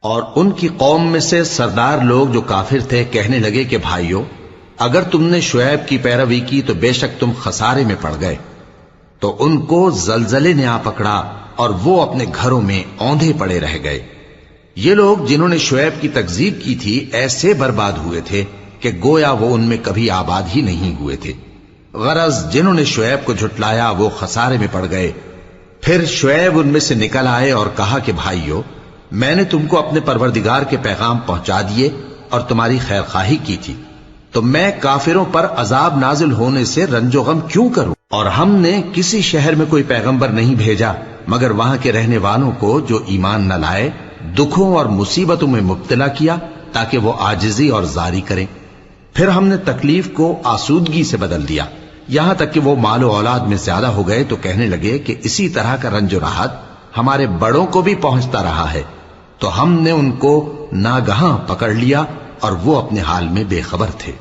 اور ان کی قوم میں سے سردار لوگ جو کافر تھے کہنے لگے کہ بھائیو، اگر تم نے شعیب کی پیروی کی تو بے شک تم خسارے میں پڑ گئے۔ تو ان کو زلزلے نے آ پکڑا اور وہ اپنے گھروں میں اوندھے پڑے رہ گئے۔ یہ لوگ جنہوں نے شعیب کی تکذیب کی تھی ایسے برباد ہوئے تھے کہ گویا وہ ان میں کبھی آباد ہی نہیں ہوئے تھے۔ غرض جنہوں نے شعیب کو جھٹلایا وہ خسارے میں پڑ گئے۔ پھر شعیب ان میں سے نکل آئے اور کہا کہ بھائیو، میں نے تم کو اپنے پروردگار کے پیغام پہنچا دیے اور تمہاری خیر خواہی کی تھی، تو میں کافروں پر عذاب نازل ہونے سے رنج و غم کیوں کروں؟ اور ہم نے کسی شہر میں کوئی پیغمبر نہیں بھیجا مگر وہاں کے رہنے والوں کو جو ایمان نہ لائے دکھوں اور مصیبتوں میں مبتلا کیا تاکہ وہ عاجزی اور زاری کریں۔ پھر ہم نے تکلیف کو آسودگی سے بدل دیا، یہاں تک کہ وہ مال و اولاد میں زیادہ ہو گئے تو کہنے لگے کہ اسی طرح کا رنج و راحت ہمارے بڑوں کو بھی پہنچتا رہا ہے۔ تو ہم نے ان کو ناگہاں پکڑ لیا اور وہ اپنے حال میں بے خبر تھے۔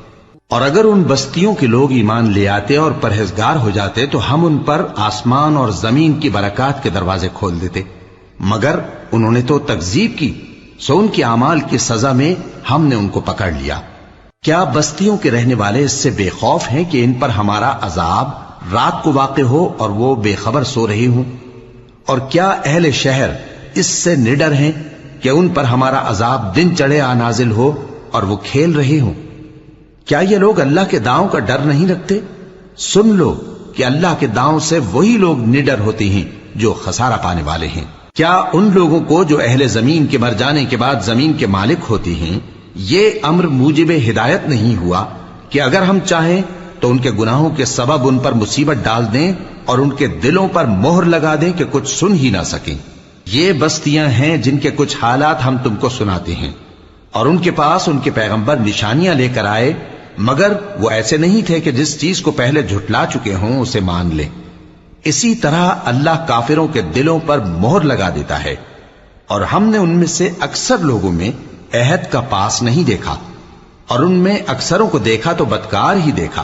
اور اگر ان بستیوں کے لوگ ایمان لے آتے اور پرہیزگار ہو جاتے تو ہم ان پر آسمان اور زمین کی برکات کے دروازے کھول دیتے، مگر انہوں نے تو تکذیب کی، سو ان کے اعمال کی سزا میں ہم نے ان کو پکڑ لیا۔ کیا بستیوں کے رہنے والے اس سے بے خوف ہیں کہ ان پر ہمارا عذاب رات کو واقع ہو اور وہ بے خبر سو رہے ہوں؟ اور کیا اہل شہر اس سے نڈر ہیں کہ ان پر ہمارا عذاب دن چڑھے آ نازل ہو اور وہ کھیل رہے ہوں؟ کیا یہ لوگ اللہ کے داؤں کا ڈر نہیں رکھتے؟ سن لو کہ اللہ کے داؤں سے وہی لوگ نڈر ہوتے ہیں جو خسارہ پانے والے ہیں۔ کیا ان لوگوں کو جو اہل زمین کے مر جانے کے بعد زمین کے مالک ہوتے ہیں یہ امر موجب ہدایت نہیں ہوا کہ اگر ہم چاہیں تو ان کے گناہوں کے سبب ان پر مصیبت ڈال دیں اور ان کے دلوں پر مہر لگا دیں کہ کچھ سن ہی نہ سکیں؟ یہ بستیاں ہیں جن کے کچھ حالات ہم تم کو سناتے ہیں، اور ان کے پاس ان کے پیغمبر نشانیاں لے کر آئے، مگر وہ ایسے نہیں تھے کہ جس چیز کو پہلے جھٹلا چکے ہوں اسے مان لیں۔ اسی طرح اللہ کافروں کے دلوں پر مہر لگا دیتا ہے، اور ہم نے ان میں سے اکثر لوگوں میں عہد کا پاس نہیں دیکھا، اور ان میں اکثروں کو دیکھا تو بدکار ہی دیکھا۔